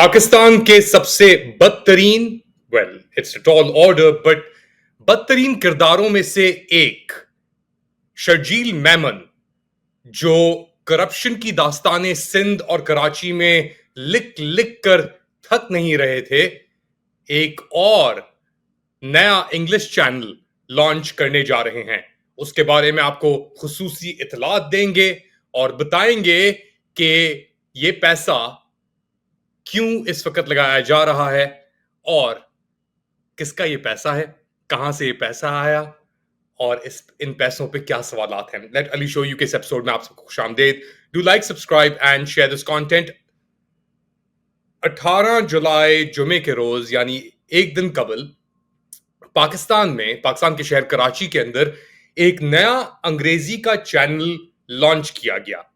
पाकिस्तान के सबसे बदतरीन, well it's a tall order, but बदतरीन किरदारों में से एक शर्जील मेमन, जो करप्शन की दास्तानें सिंध और कराची में लिख लिख कर थक नहीं रहे थे, एक और नया इंग्लिश चैनल लॉन्च करने जा रहे हैं। उसके बारे में आपको खुसूसी इतलात देंगे और बताएंगे कि ये पैसा क्यों इस वक्त लगाया जा रहा है और किसका ये पैसा है, कहां से ये पैसा आया और इन पैसों पे क्या सवालात हैं। लेट अली शो यू के इस एपिसोड में आप सबको खुशामदीद। Do like, subscribe and share this content. 18 जुलाई जुमे के रोज, यानी एक दिन कबल, पाकिस्तान के शहर कराची के अंदर एक नया अंग्रेजी का चैनल लॉन्च किया गया।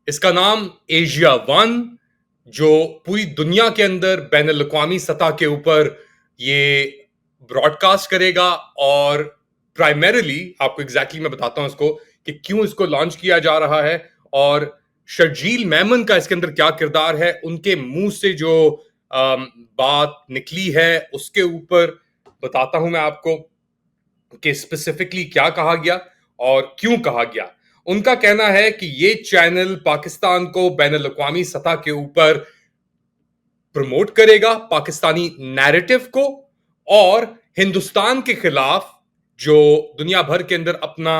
इसका नाम एशिया वन, जो पूरी दुनिया के अंदर बैन अल-अक़वामी सतह के ऊपर ये ब्रॉडकास्ट करेगा। और प्राइमरीली आपको एग्जैक्टली मैं बताता हूं इसको कि क्यों इसको लॉन्च किया जा रहा है और शर्जील मेमन का इसके अंदर क्या किरदार है, उनके मुंह से जो बात निकली है उसके ऊपर बताता हूं मैं आपको कि स्पेसिफिकली क्या कहा गया और क्यों कहा गया। उनका कहना है कि ये चैनल पाकिस्तान को बैन अल-अक़वामी सतह के ऊपर प्रमोट करेगा, पाकिस्तानी नैरेटिव को, और हिंदुस्तान के खिलाफ जो दुनिया भर के अंदर अपना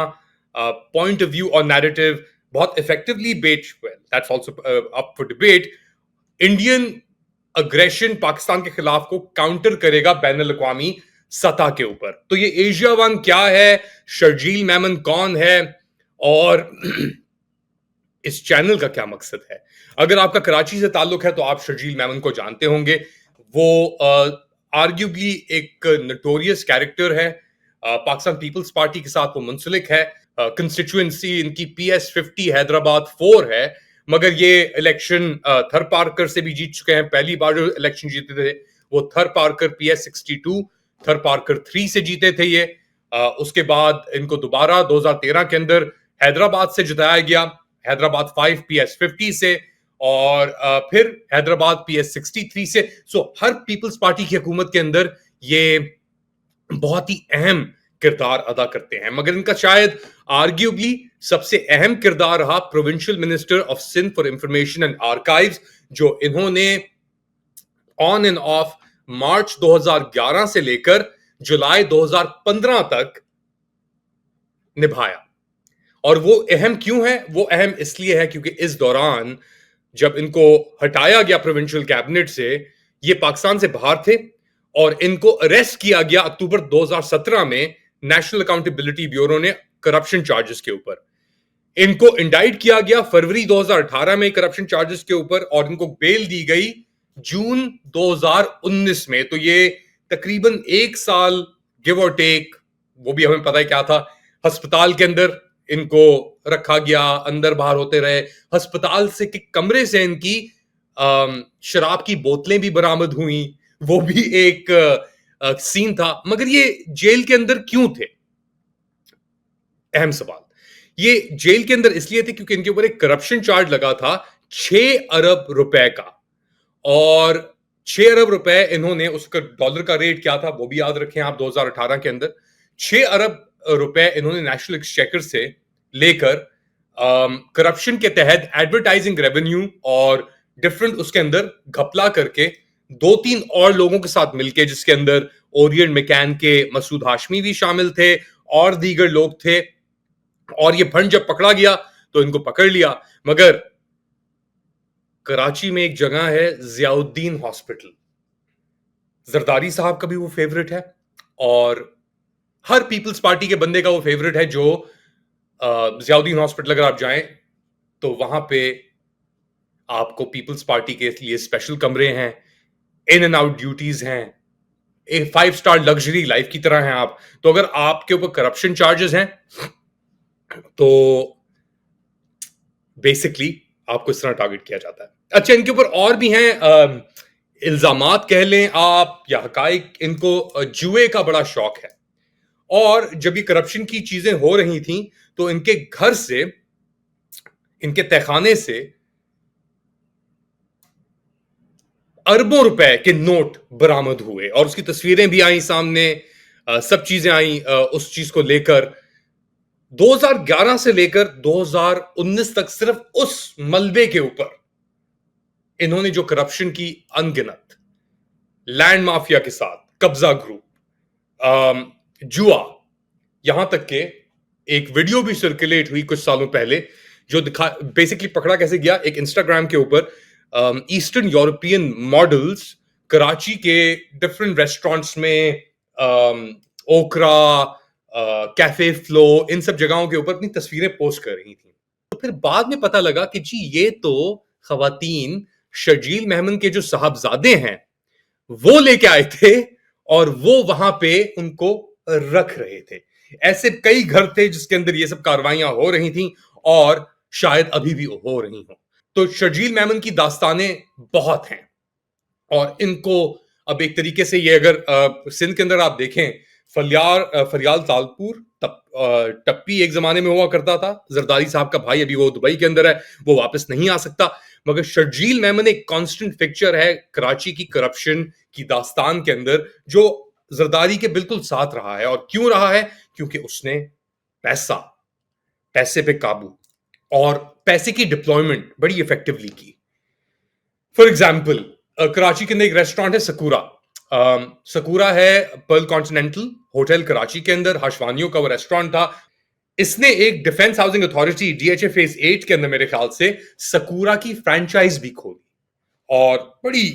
पॉइंट ऑफ व्यू और नैरेटिव बहुत effectively that's also up for debate, Indian aggression Pakistan के खिलाफ को काउंटर करेगा बैन अल-अक़वामी सतह के ऊपर। तो ये एशिया वन क्या है, शर्जील मेमन कौन है और इस चैनल का क्या मकसद है। अगर आपका कराची से ताल्लुक है तो आप शर्जील मेमन को जानते होंगे। वो आर्ग्यूबली एक नोटोरियस कैरेक्टर है। पाकिस्तान पीपल्स पार्टी के साथ वो मुंसलिक है। कंस्टिट्यूएंसी इनकी PS50 हैदराबाद 4 है, मगर ये इलेक्शन थर पार्कर से भी जीत चुके हैं। पहली बार जो इलेक्शन जीते थे वो थर पार्कर PS62 थर पार्कर 3 से जीते थे ये। उसके बाद इनको दोबारा 2013 के अंदर हैदराबाद से जिताया गया, हैदराबाद 5 PS50 से, और फिर हैदराबाद PS63 से। सो हर पीपल्स पार्टी की हुकूमत के अंदर ये बहुत ही अहम किरदार अदा करते हैं। मगर इनका शायद आर्ग्यूबली सबसे अहम किरदार रहा provincial minister of Sindh for information and archives, जो इन्होंने ऑन एंड ऑफ मार्च 2011 से लेकर जुलाई 2015 तक निभाया। और वो अहम क्यों है? वो अहम इसलिए है क्योंकि इस दौरान जब इनको हटाया गया प्रोविंशियल कैबिनेट से, ये पाकिस्तान से बाहर थे और इनको अरेस्ट किया गया अक्टूबर 2017 में नेशनल अकाउंटेबिलिटी ब्यूरो ने करप्शन चार्जेस के ऊपर। इनको इंडाइट किया गया फरवरी 2018 में करप्शन चार्जेस के ऊपर और इनको बेल दी गई जून 2019 में। तो ये तकरीबन एक साल गिव और टेक, वो भी हमें पता है क्या था, अस्पताल के अंदर इनको रखा गया, अंदर बाहर होते रहे। अस्पताल से के कमरे से इनकी शराब की बोतलें भी बरामद हुई, वो भी एक सीन था। मगर ये जेल के अंदर क्यों थे? अहम सवाल। ये जेल के अंदर इसलिए थे क्योंकि इनके ऊपर एक करप्शन चार्ज लगा था 6 अरब रुपए का। और 6 अरब रुपए इन्होंने, उसका डॉलर का रेट क्या था वो भी याद रखें आप, 2018 के अंदर 6 अरब रुपए इन्होंने नेशनल एक्सचेकर से लेकर करप्शन के तहत एडवर्टाइजिंग रेवेन्यू और डिफरेंट उसके अंदर घपला करके 2-3 और लोगों के साथ मिलके, जिसके अंदर ओरियन मैकैन के मसूद हाशमी भी शामिल थे और दीगर लोग थे। और ये फंड जब पकड़ा गया तो इनको पकड़ लिया। मगर कराची में एक जगह है जियाउद्दीन हॉस्पिटल, जरदारी साहब का भी वो फेवरेट है और हर पीपल्स पार्टी के बंदे का वो फेवरेट है। जो जियाउद्दीन हॉस्पिटल अगर आप जाएं तो वहां पे आपको पीपल्स पार्टी के लिए स्पेशल कमरे हैं, इन एंड आउट ड्यूटीज हैं, एक 5 स्टार लग्जरी लाइफ की तरह हैं आप। तो अगर आपके ऊपर करप्शन चार्जेस हैं तो बेसिकली आपको इस तरह टारगेट किया जाता है। अच्छा, इनके ऊपर और भी हैं इल्जामात कह लें आप या हकाइक। इनको जुए का बड़ा शौक है और जब ये करप्शन की चीजें हो रही थी तो इनके घर से, इनके तहखाने से अरबों रुपए के नोट बरामद हुए और उसकी तस्वीरें भी आई सामने, सब चीजें आई उस चीज को लेकर। 2011 से लेकर 2019 तक सिर्फ उस मलबे के ऊपर इन्होंने जो करप्शन की अनगिनत, लैंड माफिया के साथ कब्जा ग्रुप, जुआ, यहां तक के एक वीडियो भी सर्कुलेट हुई कुछ सालों पहले जो दिखा, बेसिकली पकड़ा कैसे गया, एक इंस्टाग्राम के ऊपर ईस्टर्न यूरोपियन मॉडल्स कराची के डिफरेंट रेस्टोरेंट्स में ओकरा, कैफे फ्लो, इन सब जगहों के ऊपर अपनी तस्वीरें पोस्ट कर रही थी। तो फिर बाद में पता लगा कि जी ये तो खवातीन शर्जील मेमन के जो साहबजादे हैं वो लेके आए थे और वो वहां पे उनको रख रहे थे। ऐसे कई घर थे जिसके अंदर ये सब कार्रवाइयां हो रही थी और शायद अभी भी हो रही हो। तो शर्जील मेमन की दास्तानें बहुत हैं और इनको अब एक तरीके से ये अगर सिंध के अंदर आप देखें, फरियाल तालपुर टप्पी एक जमाने में हुआ करता था, जरदारी साहब का भाई अभी वो दुबई के अंदर है, वो वापस नहीं आ सकता, मगर शर्जील मेमन एक कांस्टेंट फिक्चर है कराची की करप्शन की दास्तान के अंदर, जो जरदारी के बिल्कुल साथ रहा है। और क्यों रहा है? क्योंकि उसने पैसे पे काबू और पैसे की डिप्लॉयमेंट बड़ी इफेक्टिवली की। फॉर एग्जाम्पल, कराची के अंदर एक रेस्टोरेंट है सकूरा। सकूरा है पर्ल कॉन्टिनेंटल होटल कराची के अंदर, हाशवानियों का वो रेस्टोरेंट था। इसने एक defence housing authority DHA phase 8 के अंदर मेरे ख्याल से सकूरा की फ्रेंचाइज भी खोली और बड़ी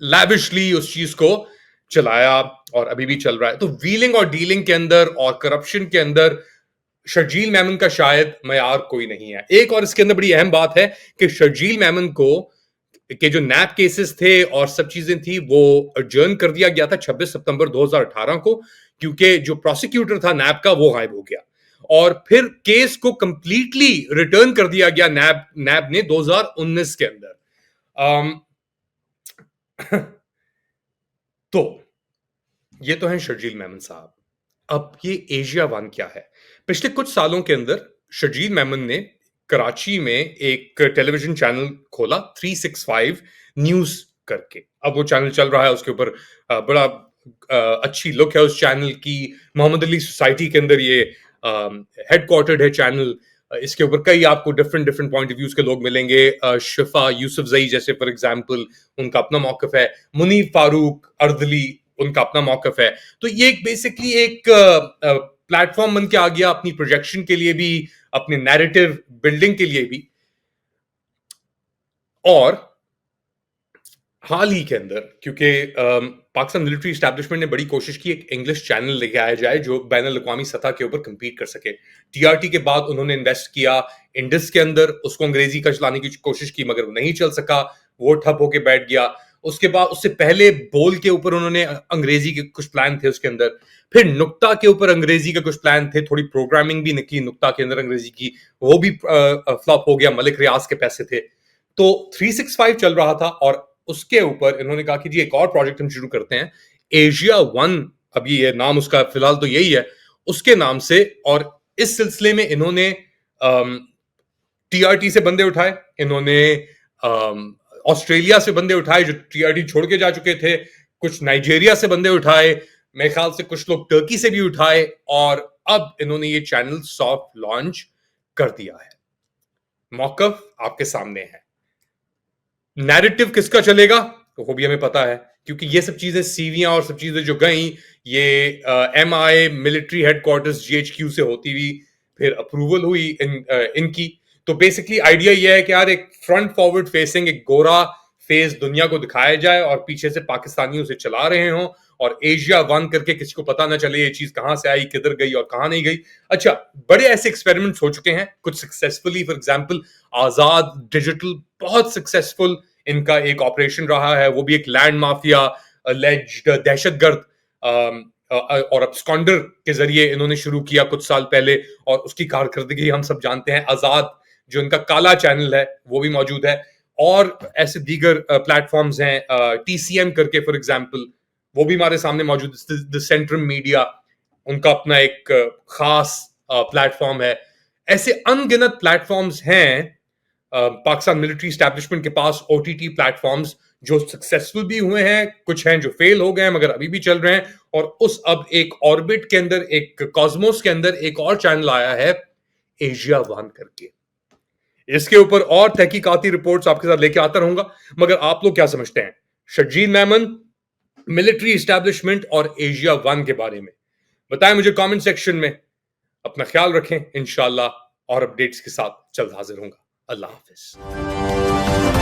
लैविशली उस चीज को चलाया और अभी भी चल रहा है। तो व्हीलिंग और डीलिंग के अंदर और करप्शन के अंदर शर्जील मेमन का शायद मयार कोई नहीं है। एक और इसके अंदर बड़ी अहम बात है कि शर्जील मेमन को के जो नैप केसेस थे और सब चीजें थी वो अडजर्न कर दिया गया था 26 सितंबर 2018 को, क्योंकि जो प्रोसिक्यूटर था नैप का वो गायब हो गया और फिर केस को कंप्लीटली रिटर्न कर दिया गया नैब ने 2019 के अंदर। तो ये तो है शर्जील मेमन साहब। अब ये एशिया वन क्या है? पिछले कुछ सालों के अंदर शर्जील मेमन ने कराची में एक टेलीविजन चैनल खोला 365 न्यूज करके। अब वो चैनल चल रहा है, उसके ऊपर बड़ा अच्छी लुक है उस चैनल की। मोहम्मद अली सोसाइटी के अंदर ये हेडक्वार्टर्ड है चैनल। इसके ऊपर कई आपको different different point of views के लोग मिलेंगे। शिफा यूसुफजई जैसे फॉर एग्जांपल, उनका अपना मौकफ है। मुनीर फारूक अर्दली, उनका अपना मौकफ है। तो ये एक बेसिकली एक प्लेटफॉर्म बन के आ गया अपनी प्रोजेक्शन के लिए भी, अपने नैरेटिव बिल्डिंग के लिए भी। और हाल ही के अंदर क्योंकि पाकिस्तान मिलिट्री एस्टैब्लिशमेंट ने बड़ी कोशिश की एक इंग्लिश चैनल लेके आया जाए जो बैन अल-अक़वामी सतह के ऊपर कम्पीट कर सके। टीआरटी के बाद उन्होंने इन्वेस्ट किया इंडस के अंदर, उसको अंग्रेजी का चलाने की कोशिश की मगर नहीं चल सका, वो ठप होके बैठ गया। उसके बाद उससे पहले बोल के ऊपर उन्होंने अंग्रेजी के कुछ प्लान थे उसके अंदर, फिर नुक्ता के ऊपर अंग्रेजी के कुछ प्लान थे, थोड़ी प्रोग्रामिंग भी की नुक्ता के अंदर अंग्रेजी की, वो भी फ्लॉप हो गया, मलिक रियाज के पैसे थे। तो 365 चल रहा था और उसके ऊपर इन्होंने कहा कि जी एक और प्रोजेक्ट हम शुरू करते हैं, एशिया वन, अभी ये नाम उसका फिलहाल तो यही है, उसके नाम से। और इस सिलसिले में इन्होंने टीआरटी से बंदे उठाए, इन्होंने ऑस्ट्रेलिया से बंदे उठाए जो टीआरटी छोड़ के जा चुके थे, कुछ नाइजीरिया से बंदे उठाए, मेरे ख्याल से कुछ लोग टर्की से भी उठाए, और अब इन्होंने ये चैनल सॉफ्ट लॉन्च कर दिया है। मौकफ आपके सामने है। नैरेटिव किसका चलेगा वो भी हमें पता है, क्योंकि ये सब चीजें सीवियां और सब चीजें जो गई ये एमआई मिलिट्री हेडक्वार्टर्स जीएचक्यू से होती हुई फिर अप्रूवल हुई इनकी। तो बेसिकली आइडिया ये है कि यार एक फ्रंट फॉरवर्ड फेसिंग एक गोरा फेस दुनिया को दिखाया जाए और पीछे से पाकिस्तानी उसे चला रहे हों और एशिया वन करके किसी को पता ना चले ये चीज कहां से आई, किधर गई और कहां नहीं गई। अच्छा, बड़े ऐसे एक्सपेरिमेंट्स हो चुके हैं कुछ successfully. For example Azad digital बहुत सक्सेसफुल इनका एक ऑपरेशन रहा है, वो भी एक लैंड माफिया अलेज्ड दहशतगर्द और अब्सकॉन्डर के जरिए इन्होंने शुरू किया कुछ साल पहले, और उसकी कारकर्दगी हम सब जानते हैं। आजाद जो इनका काला चैनल है वो भी मौजूद है, और ऐसे दीगर प्लेटफॉर्म्स हैं टीसीएम करके फॉर एग्जांपल, वो भी हमारे सामने मौजूद है। द सेंट्रम मीडिया, उनका अपना एक खास प्लेटफॉर्म है। ऐसे अनगिनत प्लेटफॉर्म्स हैं पाकिस्तान मिलिट्री एस्टैब्लिशमेंट के पास, ओटीटी प्लेटफॉर्म्स जो सक्सेसफुल भी हुए हैं, कुछ हैं जो फेल हो गए हैं मगर अभी भी चल रहे हैं। और उस अब एक ऑर्बिट के अंदर, एक कॉस्मोस के अंदर एक और चैनल आया है, एशिया वन करके। इसके ऊपर और तहकीकाती रिपोर्ट्स आपके साथ लेके आता रहूंगा। मगर आप लोग क्या समझते हैं शर्जील मेमन, मिलिट्री एस्टैब्लिशमेंट और एशिया वन के बारे में? बताएं मुझे कमेंट सेक्शन में। अपना ख्याल रखें, इंशाल्लाह और अपडेट्स के साथ जल्द हाजिर होऊंगा। अल्लाह हाफिज।